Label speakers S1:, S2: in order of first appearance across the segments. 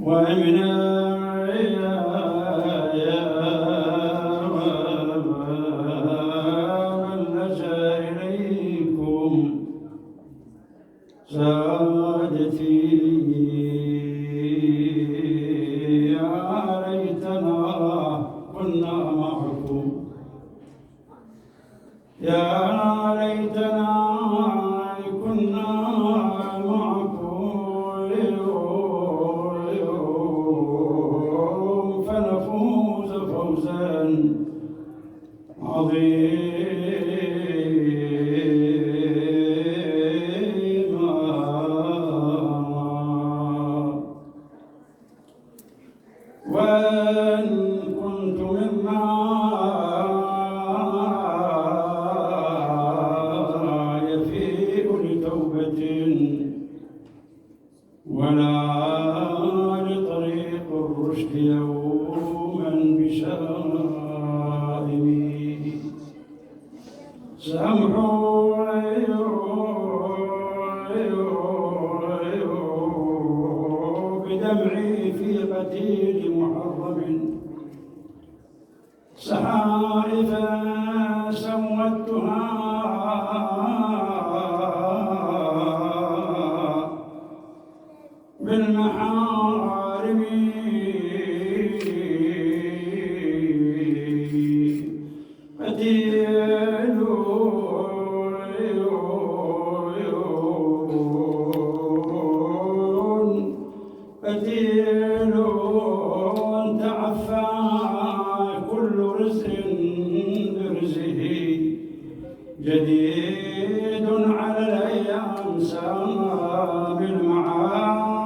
S1: وأمنا من لجأ إليكم سادتي يا ليتنا كنا معكم يا ليتنا كنا معكم اليوم فنفوز فوزا عظيما. وإن كنت مما يفيء لتوبة ولا لطريق الرشد يوما بشائمي سأمحو بدمعي في قتيل محرم صحائف سودتها بالمحارم بديل تعفى كل رزق برزه جديد على الأيام سام المعايا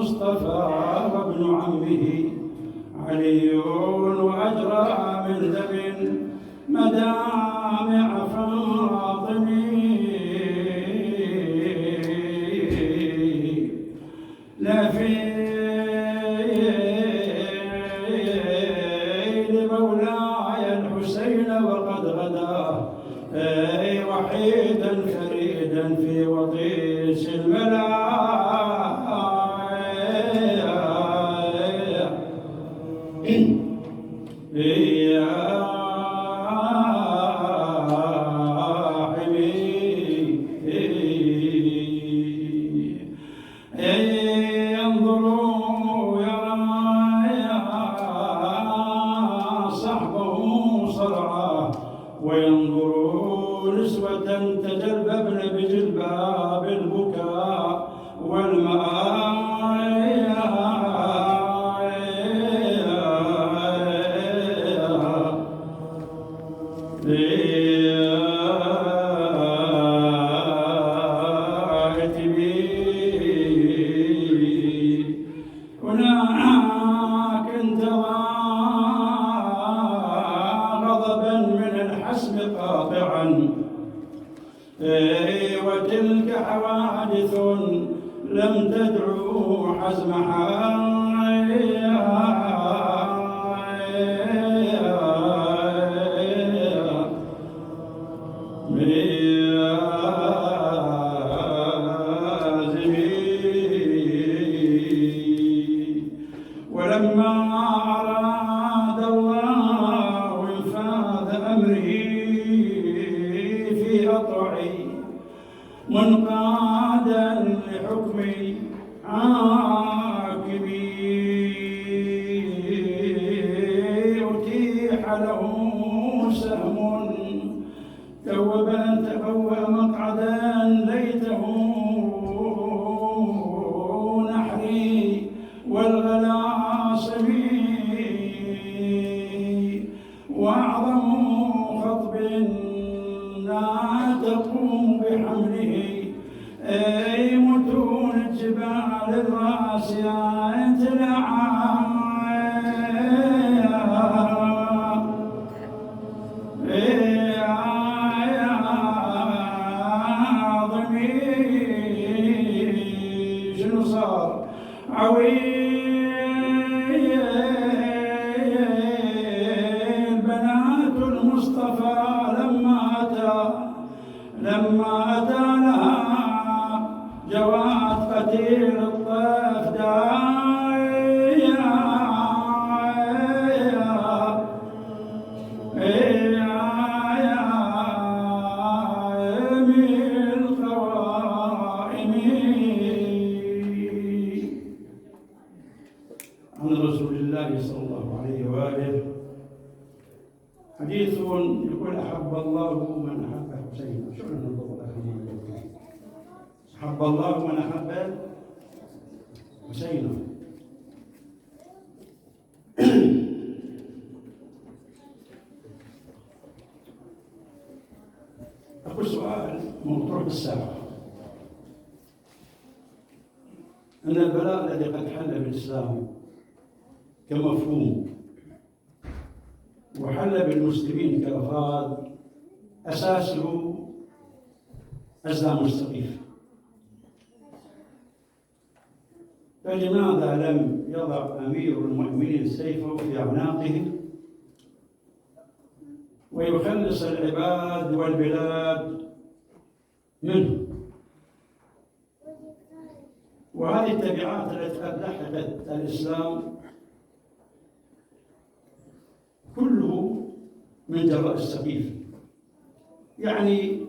S1: المصطفى وابن عمه علي وأجرى من دم مدامع فاطمي لا في لمولاي الحسين وقد غدا وحيدا فريدا في وطيس الملا انظروا يا صحبه صرعى وينظروا نسوة تجلببن بجلباب البكاء هناك انتظى غضبا من الحسم قاطعا وتلك حوادث لم تدعو حزمها ولما أراد الله إنفاذ أمره في أطرعي منقادا لحكم عاقبي أتيح له سهم تبوأ مقعدا ليته نحري والغلا صمي وأعظم خطب لا تقوم بحمله أي متون الجبال الراسيات عليه وآله. حديث يقول: أحب الله من أحب حسين. شو نقول؟ أحب الله من أحب حسين. أقول سؤال مطروح بالساحة: أن البلاء الذي قد حل بالإسلام كمفهوم وحل بالمسلمين كأفراد أساسه أزلام السقيف، فلماذا لم يضع أمير المؤمنين سيفه في أعناقه ويخلص العباد والبلاد منه؟ وهذه التبعات التي قد لحقت الإسلام كله من جراء السقيف. يعني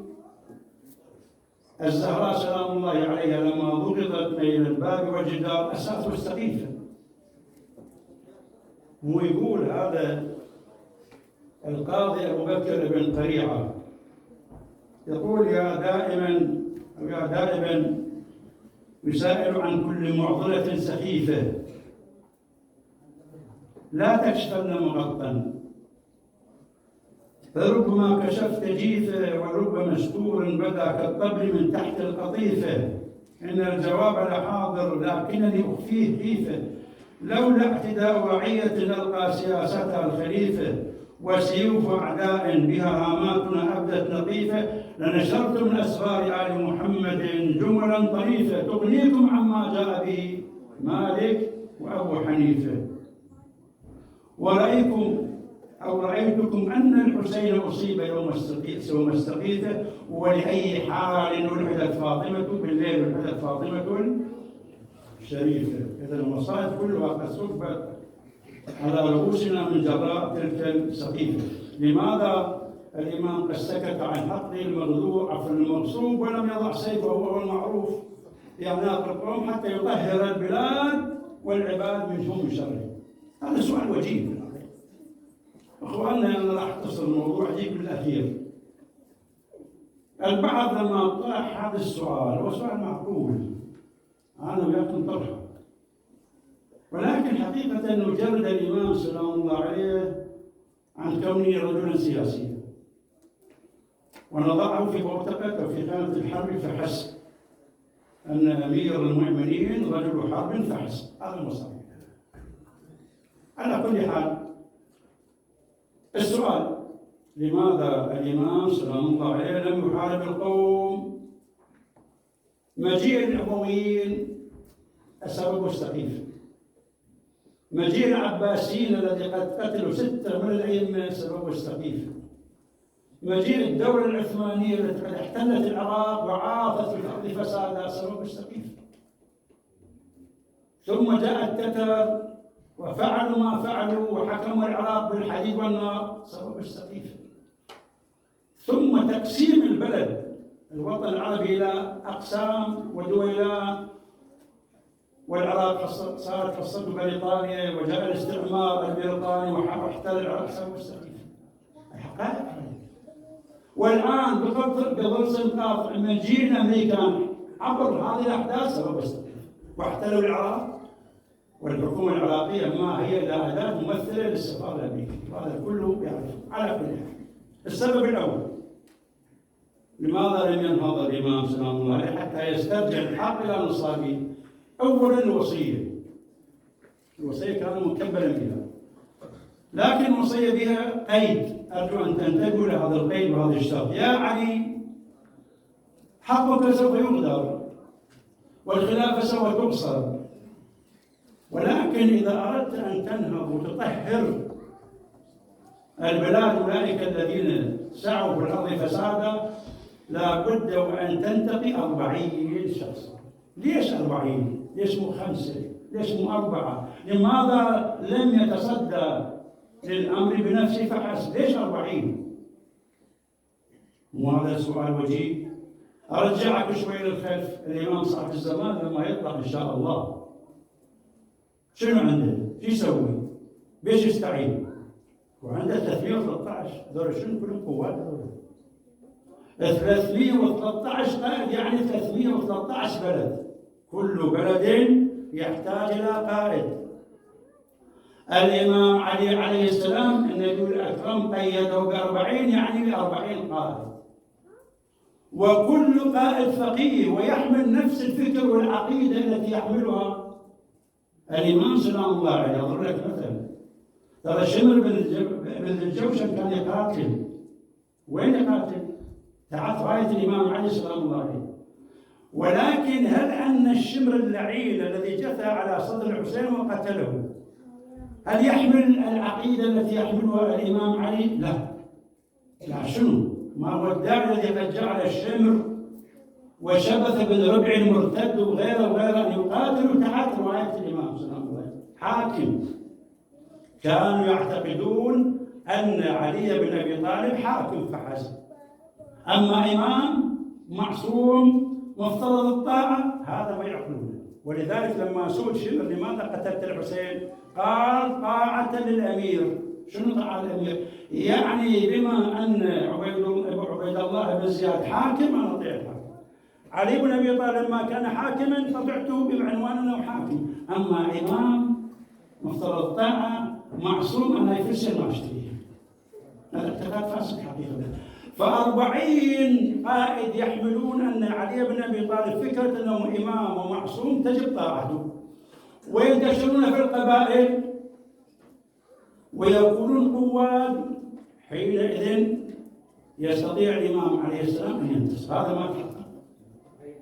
S1: الزهراء سلام الله عليها لما ضغطت بين الباب والجدار أساسه السقيفة. هو يقول هذا القاضي أبو بكر بن قريعة، يقول: يا دائما يسائل عن كل معضلة سخيفة لا تكشفن مغطا، فربما كشفت جيفة ورب مستور بدا كالطبل من تحت القطيفة، إن الجواب لحاضر لكنني أخفيه خيفة، لولا اعتداء رعية نلقى سياستها الخليفة، وسيوف أعداء بها هاماتنا أبدت نظيفة، لنشرت من أسفار آل محمد جملا طريفة تغنيكم عما جاء به مالك وأبو حنيفة، رأيتكم أن الحسين أصيب يوم السقيفة، ولأي حال ولدت فاطمة بالليل ولدت فاطمة شريفة. إذا المصائب كلها قد صبت على رؤوسنا من جراء تلك السقيفة. لماذا الإمام قد سكت عن حق المغلوب عن المغصوب ولم يضع سيفه وهو المعروف في أعناق القوم حتى يطهر البلاد والعباد من شؤم شره؟ هذا سؤال وجيه. أخواننا، أنا راح أختصر الموضوع أجيب بالأخير. البعض لما طرح هذا السؤال هو سؤال معقول، أنا وياكم طرحه، ولكن حقيقة نجرد الإمام سلام الله عليه عن كونه رجلا سياسيا ونضعه في بوتقة أو في خانة الحرب فحسب، أن أمير المؤمنين رجل حرب فحسب. هذا مصحيح. على كل حال، السؤال: لماذا الإمام سلام الله عليه لم يحارب القوم؟ مجيء الأمويين السبب السقيف، مجيء العباسيين الذي قد قتلوا 6 من الأئمة سبب السقيف، مجيء الدولة العثمانية التي قد احتلت العراق وعاثت في الأرض فسادا سبب السقيف، ثم جاء التتر وفعلوا ما فعلوا وحكموا العراق بالحديد والنار سبب السقيف، ثم تقسيم البلد الوطن العربي إلى أقسام ودولان، والعراق صارت حصته بريطانيا وجاء الاستعمار البريطاني واحتل العراق سبب السقيف. الحقائق. والآن بظل سنقاط من جيل الأمريكان عبر هذه الأحداث سبب السقيف واحتلوا العراق، والحكومة العراقية ما هي إلا أداة ممثلة للسفارة الأمريكية، وهذا كله يعرف. على كل حال، السبب الأول: لماذا لم ينهض الإمام سلام الله عليه حتى يسترجع الحق إلى نصابه؟ أولا الوصية كان مكبلا بها، لكن الوصية بها قيد، أرجو أن تنتبهوا لهذا القيد وهذا الشرط: يا علي حقك سوف يغدر والخلافة سوف تبصر، ولكن إذا أردت أن تنهض وتطهر البلاد أولئك الذين سعوا في الأرض فسادا لا بد وأن تنتقي 40 شخصا. ليش 40؟ ليش مو 5؟ ليش مو 4؟ لماذا لم يتصدى للأمر بنفسه فحسب؟ ليش 40؟ وهذا سؤال وجيه. أرجعك شوي للخلف. الإمام صاحب الزمان لما يطلع إن شاء الله شنو عنده؟ شو يسوي؟ بيش يستعين؟ وعنده 313. هذول شنو كلهم قوات هذول؟ 313 قائد يعني 313 بلد، كل بلد يحتاج إلى قائد. الإمام علي عليه السلام النبي الأكرم قيده ب40 يعني ب40 قائد، وكل قائد فقيه ويحمل نفس الفكر والعقيدة التي يحملها الإمام سلام الله عليه. أضرب لك مثلا، ترى شمر بن الجوشن كان يقاتل. وين يقاتل؟ تحت راية الإمام علي سلام الله عليه. ولكن هل أن الشمر اللعين الذي جثى على صدر الحسين وقتله هل يحمل العقيدة التي يحملها الإمام علي؟ لا. لا، شنو؟ ما هو الداعي الذي قد جعل الشمر وشبث بن ربع المرتد وغيره أن يقاتلوا تحت راية الإمام سلام الله عليه حاكم؟ كانوا يعتقدون أن علي بن أبي طالب حاكم فحسب، أما إمام معصوم مفترض الطاعة هذا ما يعقلونه. ولذلك لما سئل شمر لماذا قتلت الحسين قال طاعة للأمير. شنو طاعة الأمير؟ يعني بما أن عبيد الله بن زياد حاكم أنا أطيعه. علي بن أبي طالب ما كان حاكما فطعته بعنوان أنه حاكم، أما إمام مفترض الطاعة معصوم أنا يفسر ما أشتريه. هذا اعتقاد فاسد حقيقة. ف40 قائد يحملون أن علي بن أبي طالب فكرة أنه إمام ومعصوم تجب طاعته، وينتشرون في القبائل ويكونون قواد. حينئذ يستطيع الإمام عليه السلام أن ينتصر. هذا ما تحقق،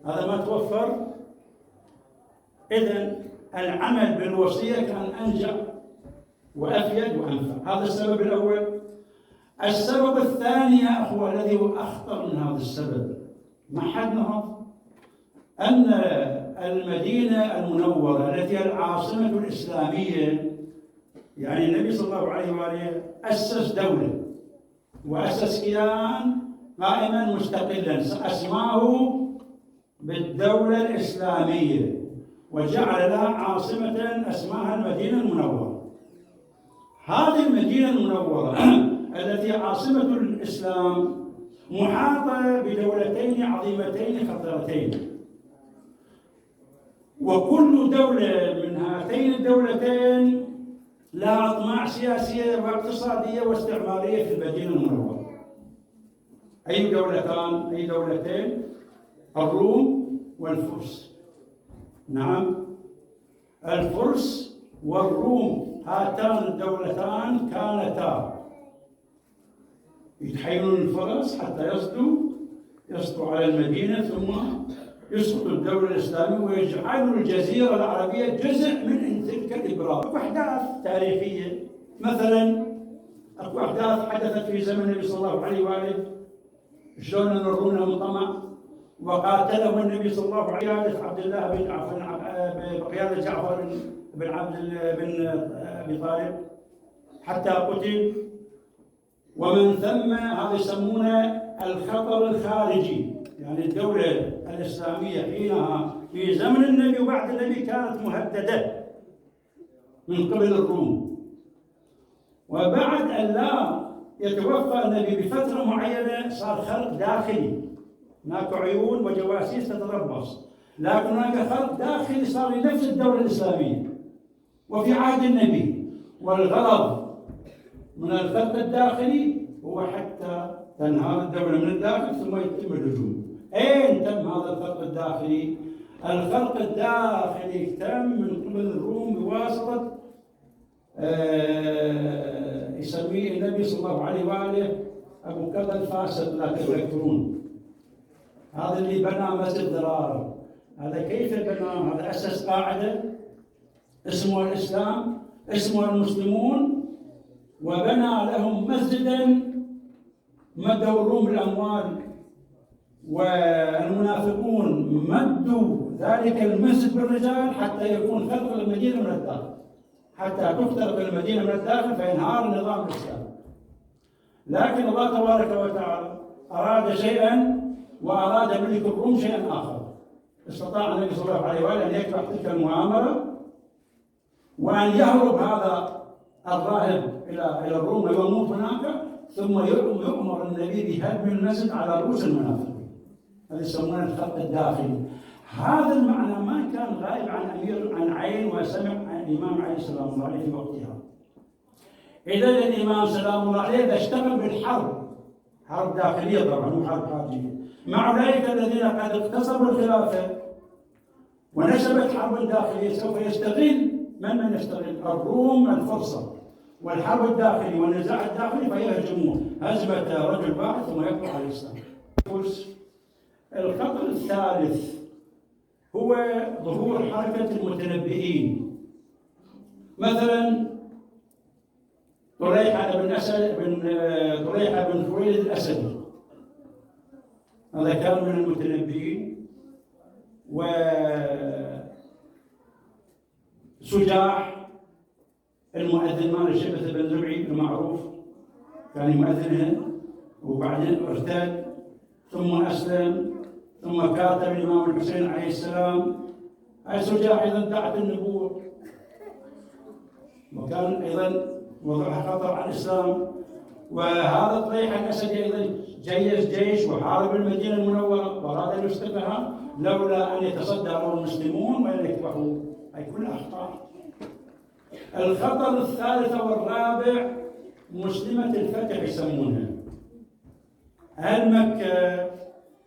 S1: هذا ما توفر. إذن العمل بالوصية كان أنجع وأفيد وأنفع. هذا السبب الأول. السبب الثاني يا أخوة الذي هو أخطر من هذا السبب ما حد نهض، أن المدينة المنورة التي هي العاصمة الإسلامية، يعني النبي صلى الله عليه وآله أسس دولة وأسس كيان قائما مستقلا أسماه بالدولة الإسلامية، وجعل لها عاصمة اسمها المدينة المنورة. هذه المدينة المنورة التي عاصمة الإسلام محاطة بدولتين عظيمتين خطيرتين، وكل دولة من هاتين الدولتين لها أطماع سياسية واقتصادية واستعمارية في المدينة المنورة. أي دولتان؟ أي دولتين؟ الروم والفرس. نعم، الفرس والروم هاتان الدولتان كانتا يتحيلون الفرس حتى يسطوا على المدينة، ثم يسقط الدولة الإسلامية ويجعلوا الجزيرة العربية جزء من تلك الإبرار. أكو أحداث تاريخية، مثلا أكو أحداث حدثت في زمن النبي صلى الله عليه وآله، شلون أن الروم لهم طمع وقاتلهم النبي صلى الله عليه وآله عبد الله بن بقيادة جعفر بن أبي طالب حتى قتل. ومن ثم هذا يسمونه الخطر الخارجي، يعني الدولة الإسلامية حينها في زمن النبي وبعد النبي كانت مهددة من قبل الروم، وبعد أن لا يتوفى النبي بفترة معينة صار خلق داخلي، هناك عيون وجواسيس تتربص، لكن هناك خلق داخلي صار لنفس الدولة الإسلامية وفي عهد النبي. والغرض من الخلق الداخلي هو حتى تنهار الدولة من الداخل ثم يتم الهجوم. أين تم هذا الخلق الداخلي؟ الخلق الداخلي تم من قبل الروم بواسطة يسميه النبي صلى الله عليه وآله أبو كذا الفاسد لا تذكرون. هذا اللي بنى مسجد ضرار. هذا كيف بنى؟ هذا أسس قاعدة اسمه الإسلام، اسمه المسلمون، وبنى لهم مسجدا مدوا الروم الأموال، والمنافقون مدوا ذلك المسجد بالرجال حتى يكون خلق المدينة من الداخل، حتى تخترق المدينة من الداخل فينهار النظام الإسلامي. لكن الله تبارك وتعالى أراد شيئا وأراد ملك الروم شيئا آخر. استطاع النبي صلى الله عليه وآله أن يكبح تلك المؤامرة وأن يهرب هذا الراهب إلى الروم ويموت هناك، ثم يؤمر النبي بهدم المسجد على رؤوس المنافقين. هذا يسمونه الخط الداخلي. هذا المعنى ما كان غائب عن عين وسمع عن الإمام عليه سلام الله عليه في وقتها. إذا الإمام سلام الله عليه اشتغل بالحرب، حرب داخلية طبعا مو حرب خارجية، مع أولئك الذين قد اغتصبوا الخلافة ونشبت حرب داخلية، سوف يستغل من يستغل الروم الفرصة والحرب الداخلي والنزاع الداخلي فيهجموه هزمة رجل واحد ثم يطلع على الإسلام. الخطر الثالث هو ظهور حركة المتنبئين. مثلا طليحة بن خويلد الأسدي، هذا كان من المتنبئين. وسجاح المؤذن مال شبث بن زرعي المعروف كان يؤذنها وبعدين ارتد ثم أسلم ثم كاتب الإمام الحسين عليه السلام. هاي سجاح أيضا ادعت النبوة وكان أيضا وضعها خطر على الإسلام. وهذا طليحة الأسدي أيضا جيش جيش وحارب المدينة المنورة وأراد أن يسقطها لولا أن يتصدى له المسلمون وأن يكبحوا. هاي كل أخطاء. الخطر الثالث والرابع مسلمة الفتح يسمونها. أهل مكة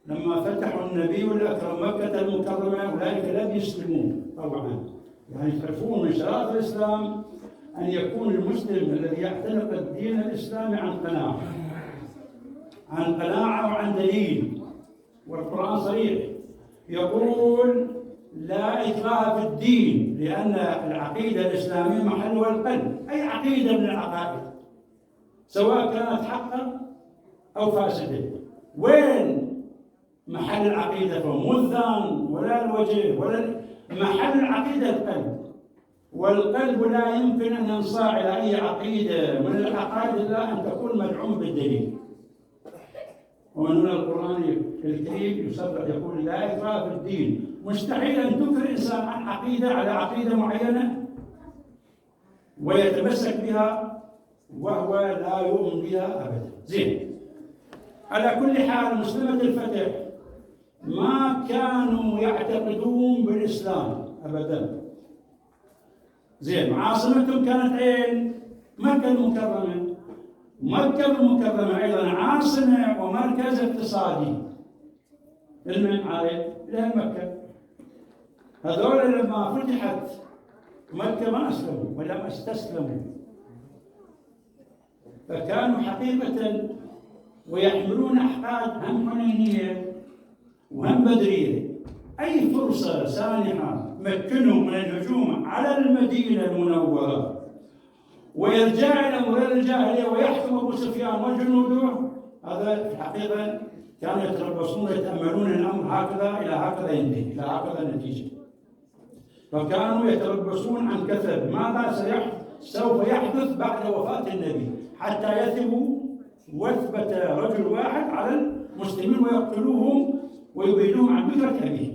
S1: لما فتحوا النبي الأكرم مكة المكرمة أولئك لم يسلموا طبعا، يعني تعرفون من شرائط الإسلام أن يكون المسلم الذي يعتنق الدين الإسلامي عن قناعة وعن دليل. والقرآن صريح يقول لا إكراه في الدين، لأن العقيدة الإسلامية محلها القلب. أي عقيدة من العقائد سواء كانت حقا أو فاسدة، وين محل العقيدة؟ فمو الذهن ولا الوجه ولا محل العقيدة القلب. والقلب لا يمكن أن ينصاع إلى أي عقيدة من العقائد إلا أن تكون مدعوم بالدليل. ومن هنا القرآن الكريم يصرح يقول لا إكراه في الدين. مستحيل أن تكره إنسان عن عقيدة على عقيدة معينة ويتمسك بها وهو لا يؤمن بها أبدا. زين، على كل حال مسلمة الفتح ما كانوا يعتقدون بالإسلام أبدا. زين، عاصمتهم كانت أين؟ مكة المكرمة. مكة المكرمة أيضا عاصمة ومركز اقتصادي. المهم عارف لها مكة. هذول لما فتحت مكة ما أسلموا ولم استسلموا، فكانوا حقيقة ويحملون أحقاد هم حنينية وهم بدرية. أي فرصة سانحة مكنهم من الهجوم على المدينة المنورة ويرجع إلى أمور الجاهلية ويحكم أبو سفيان وجنوده، هذا في الحقيقة كانوا يتربصون ويتأملون الأمر هكذا إلى هكذا ينتهي إلى هكذا النتيجة. فكانوا يتربصون عن كثب ماذا سوف يحدث بعد وفاة النبي حتى يثبوا وثبة رجل واحد على المسلمين ويقتلوهم ويبيدوهم عن فكرة أبيه.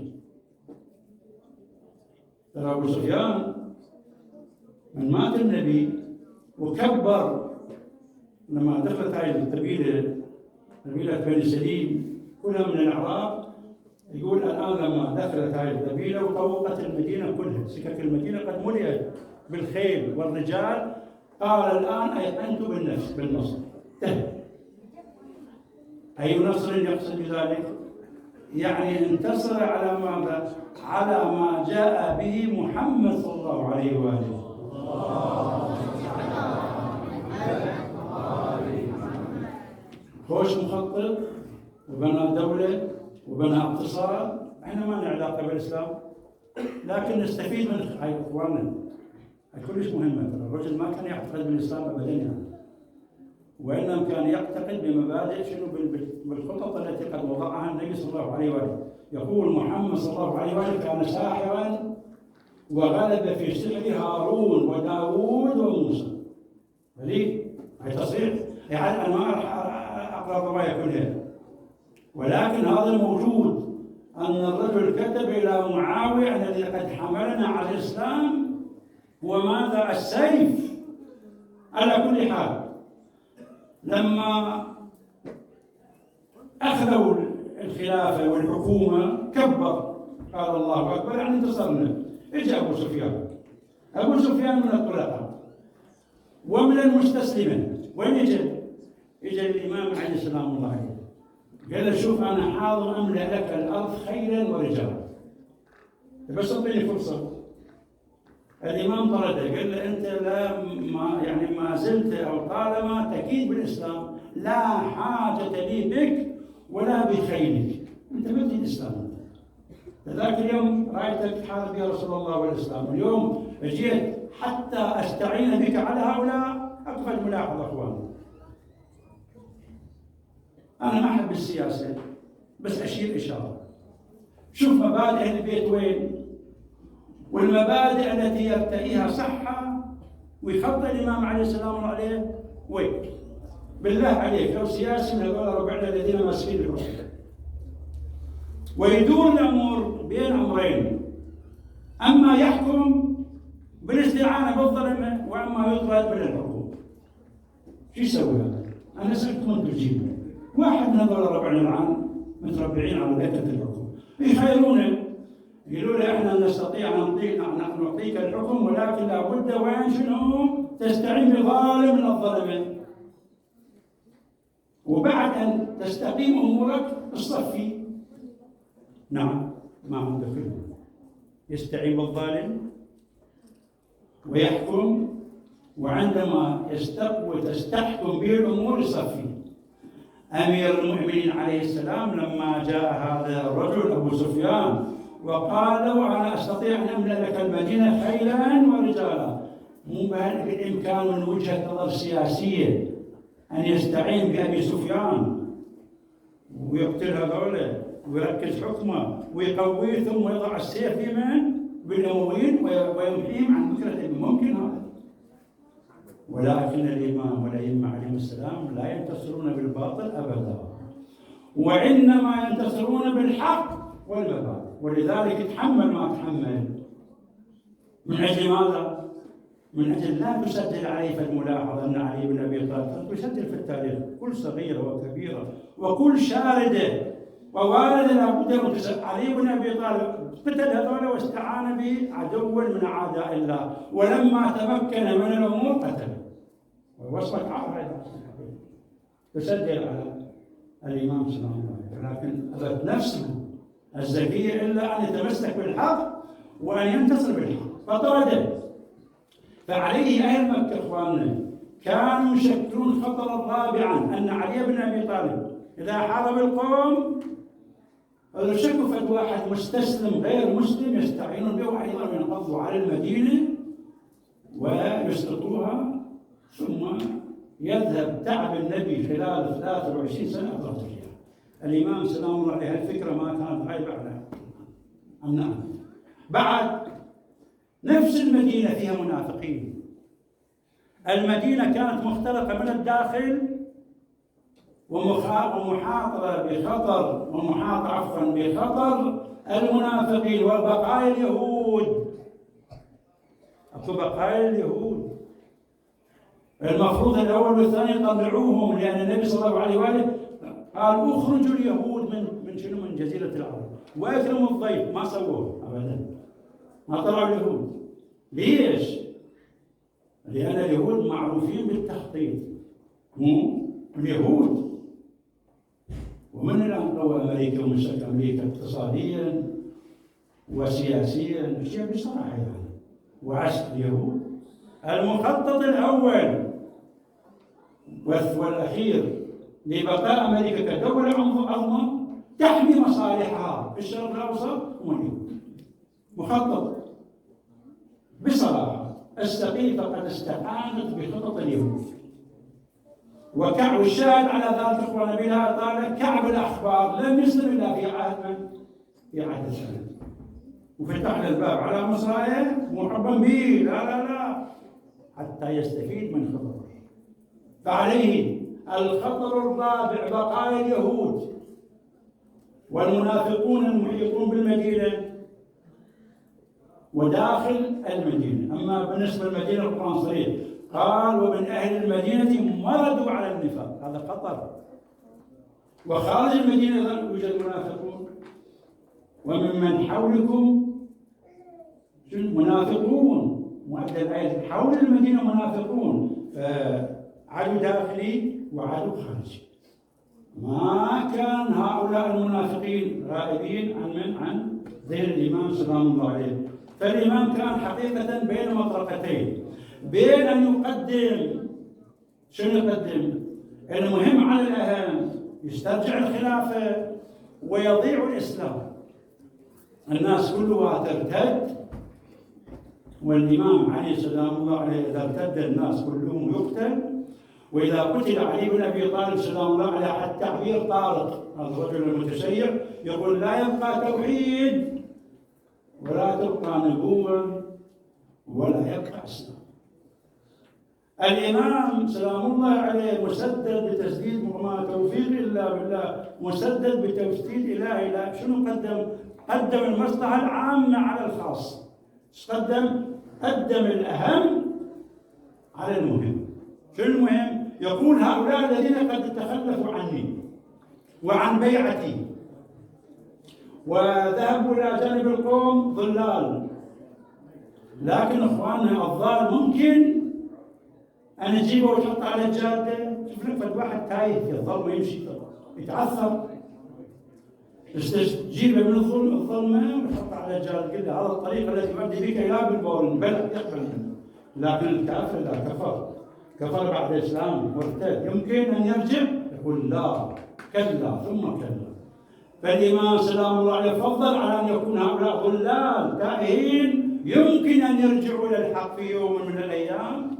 S1: ترى أبو سفيان من مات النبي وكبر لما دخلت هذه القبيلة قبيلة بني سليم كلها من الأعراب، يقول الآن لما دخلت هذه القبيلة وطوقت المدينة كلها، سكك المدينة قد ملئت بالخيل والرجال، قال الآن أيقنت بالنصر. أي نصر يقصد بذلك؟ يعني انتصر على ماذا؟ على ما جاء به محمد صلى الله عليه وآله. خوش مخطط وبنى دولة وبنى اقتصاد. احنا ما لنا علاقة بالإسلام، لكن نستفيد من هاي إخواننا. هاي كلش مهمة. الرجل ما كان يعتقد بالإسلام أبدا يعني، وإنما كان يعتقد بمبادئ شنو بالخطط التي قد وضعها النبي صلى الله عليه وآله. يقول محمد صلى الله عليه وآله كان ساحرا وغلب في سحر هارون وداوود وموسى. فليه؟ هي تصريح يعني أنا ما أقرأ الرواية كلها، ولكن هذا موجود أن الرجل كتب إلى معاوية الذي قد حملنا على الإسلام هو ماذا؟ السيف على كل حال، لما أخذوا الخلافة والحكومة كبر، قال الله أكبر يعني انتصرنا. إجا أبو سفيان. أبو سفيان من الطلقاء ومن المستسلمين. وين إجا؟ إجا الإمام علي سلام الله عليه، قال له شوف أنا حاضر أملأ لك الأرض خيلا ورجالا، بس أعطيني فرصة. الإمام طرده، قال له أنت لا ما زلت أو طالما تكيد بالإسلام، لا حاجة لي بك ولا بخيلك، أنت ما تريد الإسلام. ذاك اليوم رأيتك تحارب يا رسول الله والإسلام، اليوم جيت حتى أستعين بك على هؤلاء. أقف الملاحظة أخواني، أنا ما أحب السياسة بس أشير إشارة. شوف مبادئ أهل البيت وين، والمبادئ التي يرتئيها صحة ويخطط الإمام عليه السلام عليه وين. بالله عليك لو سياسي من هذول ربعنا الذين ماسكين الحكم ويدور الأمور بين أمرين، أما يحكم بالاستعانة بالظلم وأما يطرد من الحكم، شو يسوي هذا؟ أنا سألتكم أنتم تجيبوا واحد من هذول ربعنا الآن متربعين على ذكة الحكم، يخيرونه يقولوا له احنا نستطيع ان نعطيك الحكم ولكن لابد وين شنو؟ تستعين بظالم من الظلمه. وبعد ان تستقيم امورك تصفي. نعم ما عنده كله. يستعين بالظالم ويحكم، وعندما تستحكم به الامور يصفي. امير المؤمنين عليه السلام لما جاء هذا الرجل ابو سفيان وقال أنا أستطيع أن أملأ لك المدينة خيلا ورجالا، مو بالإمكان من وجهة نظر سياسية أن يستعين بأبي سفيان ويقتل هذولا ويركز حكمه ويقويه ثم يضع السيف بمن؟ بالأمويين ويمحيهم عن فكرة ممكن هذا. ولكن الإمام والأئمة عليهم السلام لا ينتصرون بالباطل أبدا، وإنما ينتصرون بالحق والمبادئ. ولذلك تحمل ما تحمل. من أجل ماذا؟ من أجل لا تسجل عليه في الملاحظة أن علي بن أبي طالب تسجل في التاريخ كل صغيرة وكبيرة وكل شاردة وواردة لابد أن تسجل. علي بن أبي طالب قتل هذول واستعان بعدو من أعداء الله، ولما تمكن من الأمور قتله. ووصلت عارة تسجل على الإمام صلى الله عليه وسلم، لكن أبت نفسه الزكية إلا أن يتمسك بالحق وأن ينتصر بالحق فطرده. فعليه أهل مكة إخواننا كانوا يشكلون خطرا رابعا، أن علي بن أبي طالب إذا حارب القوم لو شكوا فد واحد مستسلم غير مسلم يستعينون به وأيضا ينقضوا على المدينة ويسقطوها، ثم يذهب تعب النبي خلال 23 سنة أضرب فيها. الإمام سلام الله عليه الفكرة ما كانت غايبة عنها. بعد نفس المدينة فيها منافقين. المدينة كانت مخترقة من الداخل ومحاطة بخطر المنافقين وبقايا اليهود. أكو بقايا اليهود المفروض الأول والثاني يطلعوهم، لأن النبي صلى الله عليه وآله قال اخرجوا اليهود من جزيرة العرب واكرموا الضيف. ما سووه ابدا، ما طلعوا اليهود. ليش؟ لأن اليهود معروفين بالتخطيط. اليهود ومن الآن قوى أمريكا ومسك أمريكا اقتصاديا وسياسيا أشياء بصراحة يعني. وعسكر اليهود المخطط الأول والأخير لبقاء أمريكا كدولة عظمى تحمي مصالحها في الشرق الأوسط واليهود. مخطط بصراحة. السقيفة قد استعانت بخطط اليهود. وكعب الشاهد على ذلك اخوان بلا اطاله كعب الاخبار لم يسلم الا في عهد السنه، وفتح له الباب على مصراعيه محبا به لا حتى يستفيد من خطره. فعليه الخطر الرابع بقايا اليهود والمنافقون المحيطون بالمدينه وداخل المدينه. اما بالنسبه للمدينه القرآن صريح قال ومن أهل المدينة مردوا على النفاق، هذا خطر. وخارج المدينة يوجد منافقون، وممن حولكم منافقون، مؤدى الآية حول المدينة منافقون، فعدو داخلي وعدو خارجي. ما كان هؤلاء المنافقين غائبين عن ذهن الإمام سلام الله عليه. فالإمام كان حقيقة بين مطرقتين، بين أن يقدم شنو يقدم؟ المهم على الأهم، يسترجع الخلافة ويضيع الإسلام. الناس كلها ترتد، والإمام علي سلام الله عليه إذا ارتد الناس كلهم يقتل. وإذا قتل علي بن أبي طالب سلام الله عليه، حتى تعبير طارق هذا الرجل المتشيع يقول لا يبقى توحيد ولا تبقى نبوة ولا يبقى إسلام. الإمام سلام الله عليه مسدد بتسديد، وما توفيق إلا بالله، مسدد بتسديد إلهي. لا شنو قدم؟ قدم المصلحة العامة على الخاصة. قدم الأهم على المهم. شنو المهم؟ يقول هؤلاء الذين قد تخلفوا عني وعن بيعتي وذهبوا إلى جانب القوم ضلال، لكن إخواننا الضال ممكن أن نجيبه وتحط على الجادة. شوف لك واحد تايه في الظلمة يمشي يتعثر، تجيبه من الظلمة وتحط على الجادة، قل له هذا الطريق الذي يؤدي بك إلى بالبورن، بل يقبل منه. لكن الكافر لا، كفر بعد الإسلام مرتد، يمكن أن يرجع؟ يقول لا، كلا ثم كلا. فالإمام سلام الله عليه فضل على أن يكون هؤلاء ضلال تائهين يمكن أن يرجعوا إلى الحق في يوم من الأيام،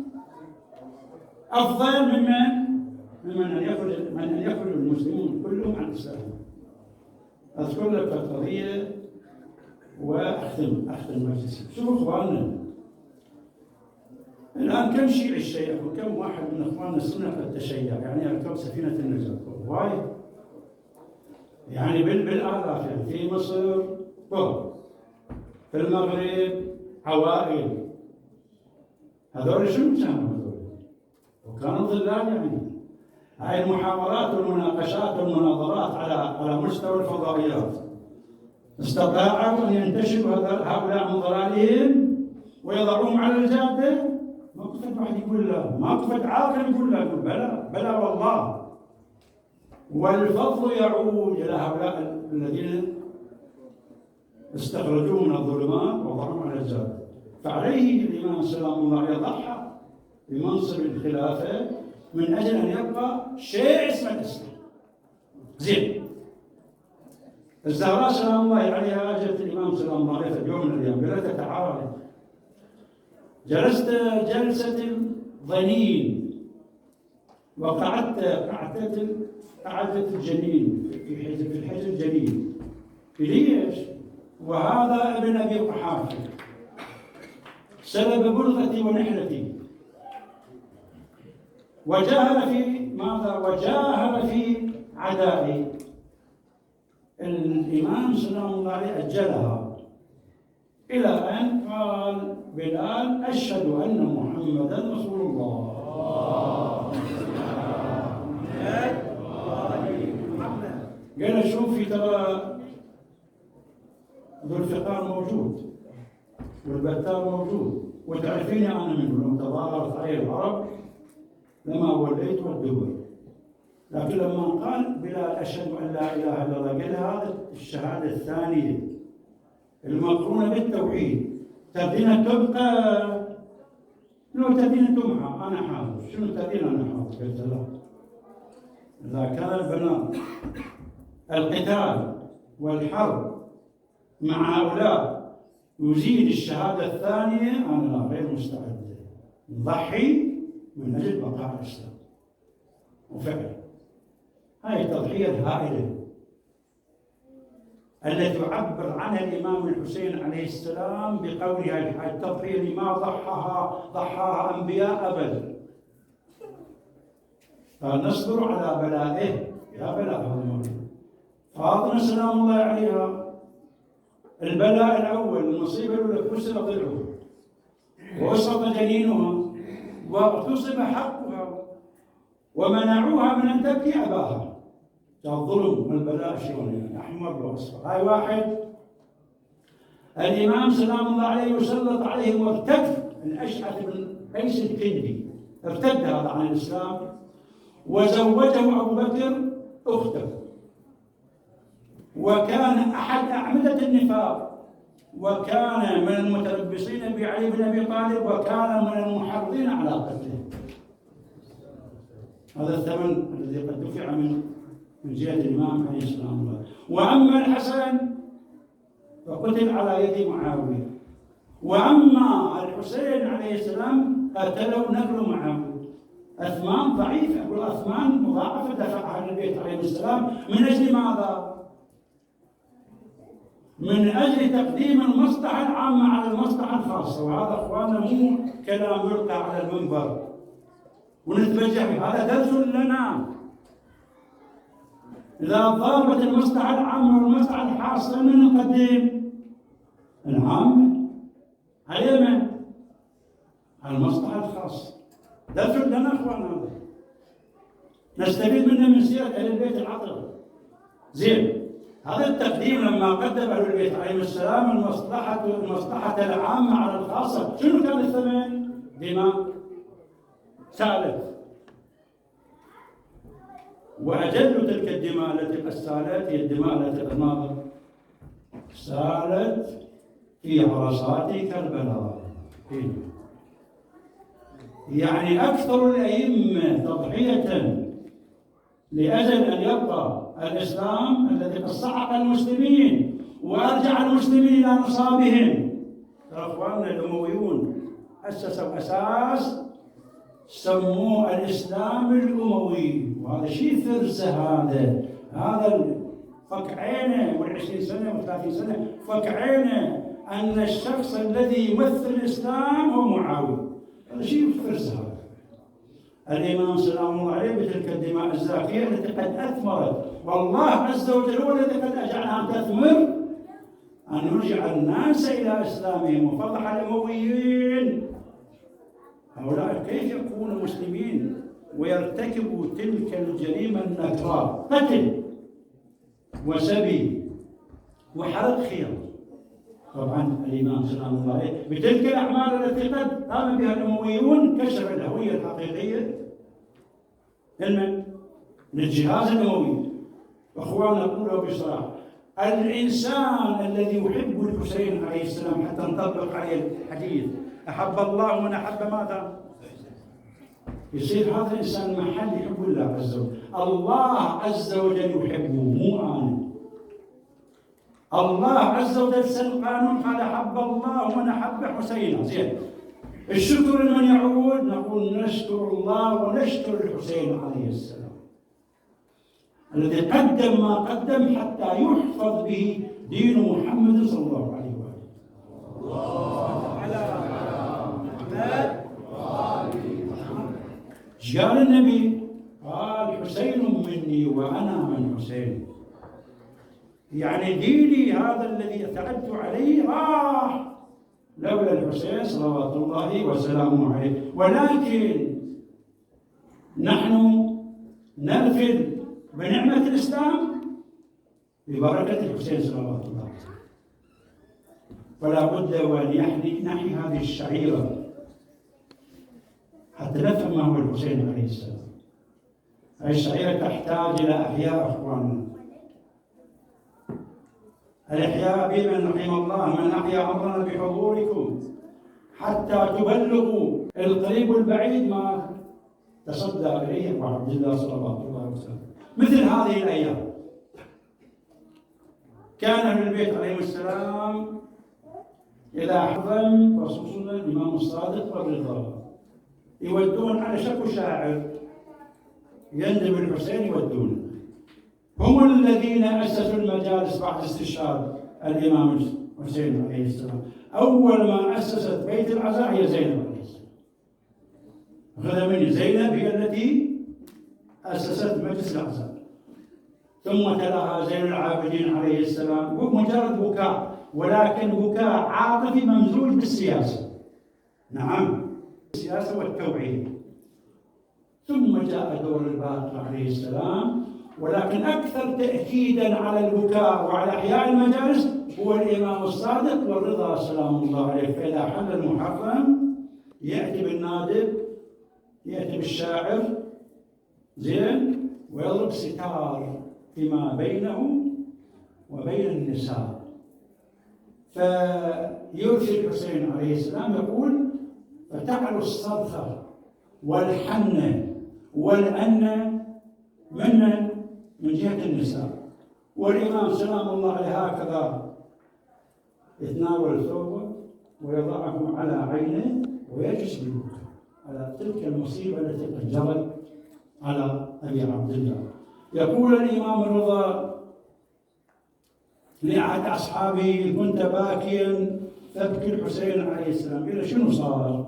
S1: أفضل ممن أن يخرج المسلمون كلهم عن الإسلام. أذكر لك القضية وأختم مجلسي. شوفوا إخواننا، الآن كم شيعي الشيخ وكم واحد من إخواننا السنة قد تشيع، يعني أركب سفينة النجاة وايد، يعني بالآلاف، يعني في مصر طرق، في المغرب عوائل. هذول شنو كانوا هذول؟ وكانوا ضلال يعني. هاي المحاورات والمناقشات والمناظرات على مستوى الفضائيات استطاعوا أن ينتشروا هؤلاء من ضلالهم ويضعوهم على الجادة. ما قفت واحد يقول لا، ما قفت عاقل يقول لا، يقول بلى والله. والفضل يعود إلى هؤلاء الذين استخرجوه من الظلمات وضعوهم على الجادة. فعليه الإمام سلام الله عليه ضحى بمنصب الخلافة من أجل أن يبقى شيء اسمه الإسلام. زين، الزهراء سلام الله عليها أجت الإمام سلام الله عليه في يوم من الأيام قالت تعالى، جلست جلسة الظنين وقعدت قعدة الجنين في الحجر الجنين. ليش؟ وهذا ابن أبي قحافة سلب بلغتي ونحلتي، وجاهر في ماذا؟ وجاهر في عدائي. الإمام سلام الله عليه أجلها إلى أن قال بلال أشهد أن محمدا رسول الله. قال شوفي ترى ذو الفقار موجود والبتار موجود، وتعرفيني أنا منه، لو تظاهرت علي العرب لما وليت والدبر. لكن لما قال بلال أشهد أن لا إله إلا الله، قال هذا الشهادة الثانية المقرونة بالتوحيد، تبين تبقى لو تبين تمحى، أنا حاضر. شنو تبين؟ أنا حاضر. قلت لا، إذا كان البنات القتال والحرب مع هؤلاء يزيد الشهادة الثانية، أنا لا، غير مستعد نضحي من أجل بقاء الإسلام. وفعلا هاي التضحية الهائلة التي يعبر عنها الإمام الحسين عليه السلام بقوله التضحية اللي ما ضحاها أنبياء أبدا. فنصبر على بلائه، يا بلاء هذا. فاطمة سلام الله عليها البلاء الأول، المصيبة الأولى كسر ضلعها ووسط جنينها واغتصب حقها ومنعوها من أن تبكي أباها. الظلم والبلاء شلون يعني أحمر وأصفر. هاي واحد الإمام سلام الله عليه وسلط عليه وارتد الأشعث بن قيس الكندي، ارتد هذا عن الإسلام، وزوجه أبو بكر أخته، وكان أحد أعمدة النفاق، وكان من المتلبسين بعلي بن أبي طالب، وكان من المحرضين على قتله. هذا الثمن الذي قد دفع من جهة الإمام عليه السلام. وأما الحسن فقتل على يد معاوية، وأما الحسين عليه السلام قتلوا نقل معاوية. أثمان ضعيف، أقول أثمان مضاعفة دفعها أهل البيت عليه السلام من أجل ماذا؟ من أجل تقديم المصلحة العامة على المصلحة الخاصة. وهذا أخواننا مو كلام يلقى على المنبر ونتبجح به، هذا درس لنا. إذا ضربت المصلحة العامة والمصلحة الخاصة من نقدم؟ العامة على من؟ على المصلحة الخاصة. درس لنا أخواننا، نستفيد منه من سيرة أهل البيت العطرة. زين، هذا التقديم لما قدم أهل البيت عليهم السلام المصلحة العامة على الخاصة، شنو كان الثمن؟ دماء سالت، وأجل تلك الدماء التي قد سالت هي الدماء التي قد سالت في عرصات كربلاء. يعني أكثر الأئمة تضحية لأجل أن يبقى الإسلام الذي قد صعق المسلمين وأرجع المسلمين إلى نصابهم. أخواننا الأمويون أسسوا أساس سموه الإسلام الأموي، وهذا شيء ثرثة. هذا فك عينه، وال20 سنة و30 سنة فك عينه أن الشخص الذي يمثل الإسلام هو معاوية. هذا شيء ثرثة. هذا الإمام سلام الله عليه بتلك الدماء الزاكية التي قد أثمرت، والله عز وجل هو الذي قد أجعلها تثمر، أن يرجع الناس إلى إسلامهم. وفضح الأمويين هؤلاء كيف يكونوا مسلمين ويرتكبوا تلك الجريمة النكراء، قتل وسبي وحرق خيام. طبعا الإمام سلام الله عليه بتلك الأعمال التي قد قام بها الأمويون كشف الهوية الحقيقية للجهاز الأموي. أخواننا نقول بصراحة، الإنسان الذي يحب الحسين عليه السلام حتى نطبق عليه الحديث أحب الله من أحب ماذا؟ يصير هذا الإنسان محل يحب الله عز وجل. الله عز وجل يحبه، مو أنا. الله عز وجل سن قانون قال أحب الله من أحب حسينا. زين، الشكر لمن يعود؟ نقول نشكر الله ونشكر الحسين عليه السلام الذي قدم ما قدم حتى يحفظ به دين محمد صلى الله عليه وآله. قال النبي قال حسين مني وأنا من حسين، يعني ديني هذا الذي اعتقدت عليه راح لولا الحسين صلوات الله وسلامه عليه. ولكن نحن نرفض بنعمة الإسلام ببركة الحسين صلوات الله عليه. فلا بد وأن نحيي هذه الشعيرة حتى نفهم ما هو الحسين عليه السلام. هذه الشعيرة تحتاج إلى أحياء أخواننا. الإحياء بمن رحم الله من أحيا أمرنا بحضوركم حتى تبلغوا القريب والبعيد ما تصدى إليه أبو عبد الله صلوات الله وسلامه. مثل هذه الأيام كان أهل البيت عليهم السلام إذا حضن، خصوصا الإمام الصادق والرضا، يودون على شكو شاعر يندب الحسين يودونه. هم الذين أسسوا المجالس بعد استشهاد الإمام الحسين عليه السلام. أول ما أسست بيت العزاء هي زينب عليه السلام. أخذ مني زينب هي التي أسست مجلس العزاء، ثم تلاها زين العابدين عليه السلام. مجرد بكاء، ولكن بكاء عاطفي ممزوج بالسياسة. نعم، السياسة والتوعية. ثم جاء دور الباقر عليه السلام، ولكن أكثر تأكيداً على البكاء وعلى إحياء المجالس هو الإمام الصادق والرضا سلام الله عليه. فإذا حل المحرم يأتي بالنادب، يأتي بالشاعر، زين، ويضرب ستار فيما بينه وبين النساء. فيرسل الحسين عليه السلام يقول: فتعلو الصرخة والحنة والأنة من جهة النساء، والإمام سلام الله عليه هكذا يتناول ثوبه ويضعه على عينه ويجلس بالبكاء على تلك المصيبة التي قد جرت على أبي عبد الله. يقول الإمام الرضا لأحد أصحابه: كنت باكيا تبكي الحسين عليه السلام. إلى شنو صار؟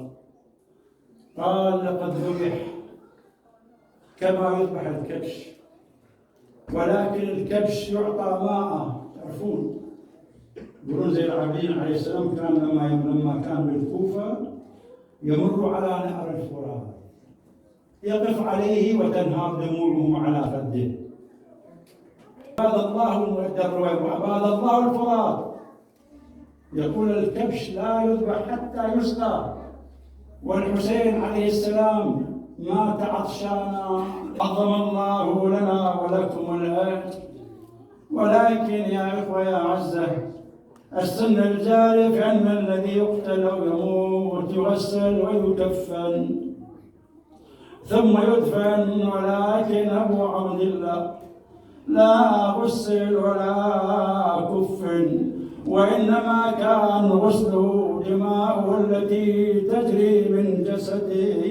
S1: قال: لقد ذبح كما يذبح الكبش، ولكن الكبش يعطى ماء، تعرفون يقولون زين العابدين عليه السلام كان لما كان بالكوفة يمر على نهر الفرات، يقف عليه وتنهار دموعه على خده. عباد الله الدرويش وعباد الله الفرات، يقول الكبش لا يذبح حتى يسقى، والحسين عليه السلام مات عطشانا. عظم الله لنا ولكم الأجر. ولكن يا إخوة يا عزة، السن الجاري في أن الذي يقتل أو يموت يغسل ويكفن ثم يدفن، ولكن أبو عبد الله لا غسل ولا كفن، وإنما كان غسله دماؤه التي تجري من جسده.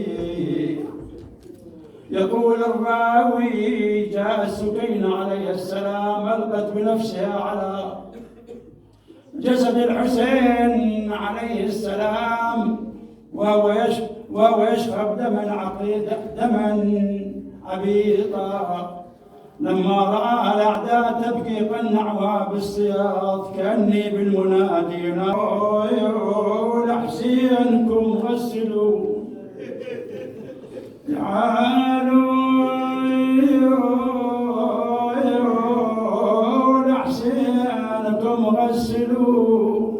S1: يقول الراوي: جاء السكينة عليه السلام ألقت بنفسها على جسد الحسين عليه السلام وهو يشرب دما عبيطا. لما رأى الأعداء تبكي قنعها بالسياط كأني بالمنادي: لحسينكم غسلوا، تعالوا لحسينكم غسلوا،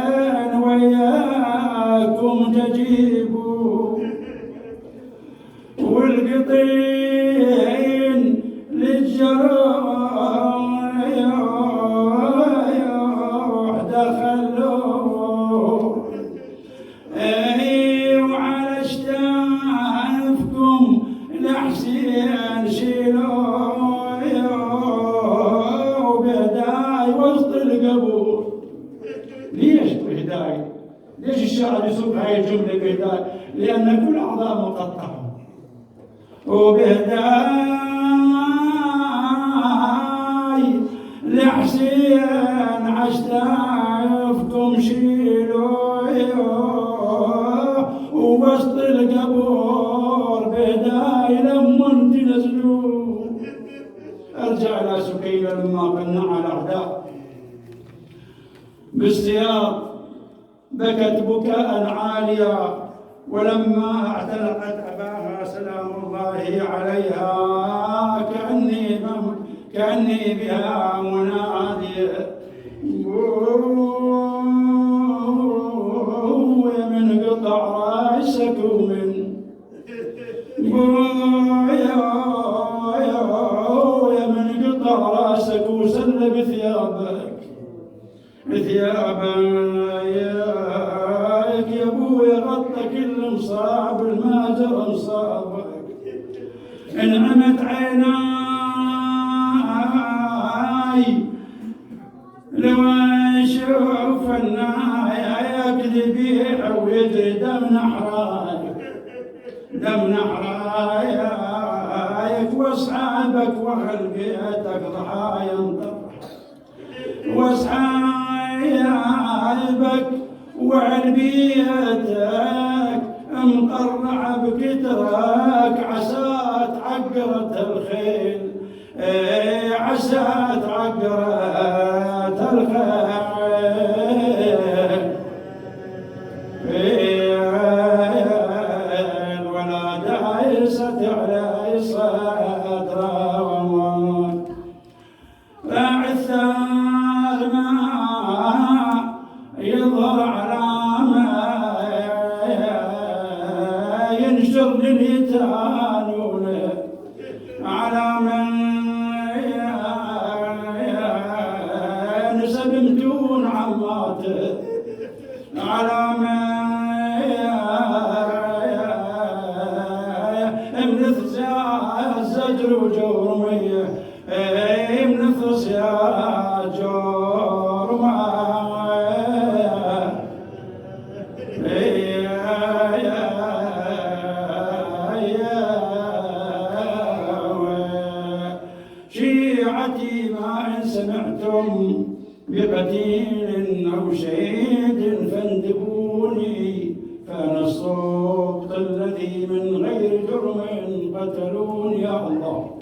S1: والشفايان وياكم تجيبوا، والقطين للجروح دخلوا، وعلى اشتافكم لحسين شيلوا، وبهداي وسط القبور. ليش بهداي؟ ليش الشاعر يصب هاي الجملة بهداي؟ لأن كل أعضاء مقطعة. وبهداي لحسين عشتافكم شيلوا، ووسط القبور بهداي لما تنزلوا. أرجع إلى سكينة لما قنع الأعداء بالسياط بكت بكاء عاليا، ولما اعتنقت أباها سلام الله عليها كأني بها منادية: يا من قطع راسك ومن يا من قطع راسك وسلب ثيابك يا ابويا غطى كل مصاب الماجر مصابك. انعمت عيناي لو اشوف النايك ذبيح ويجري دم نحرايك واصحابك واهل بيتك ضحايا انطرح، واصحابك واهل بيتك مقرع بكترك. عسات عقرت الخيل، عسات عقرت الخيل، على من امنث يا الزجر وجرمية امنث يا جرمية شيعتي ما إن سمعتم بقتيل أو شهيد فاندبوني، فأنا الصوت الذي من غير جرم قتلوني. يا الله.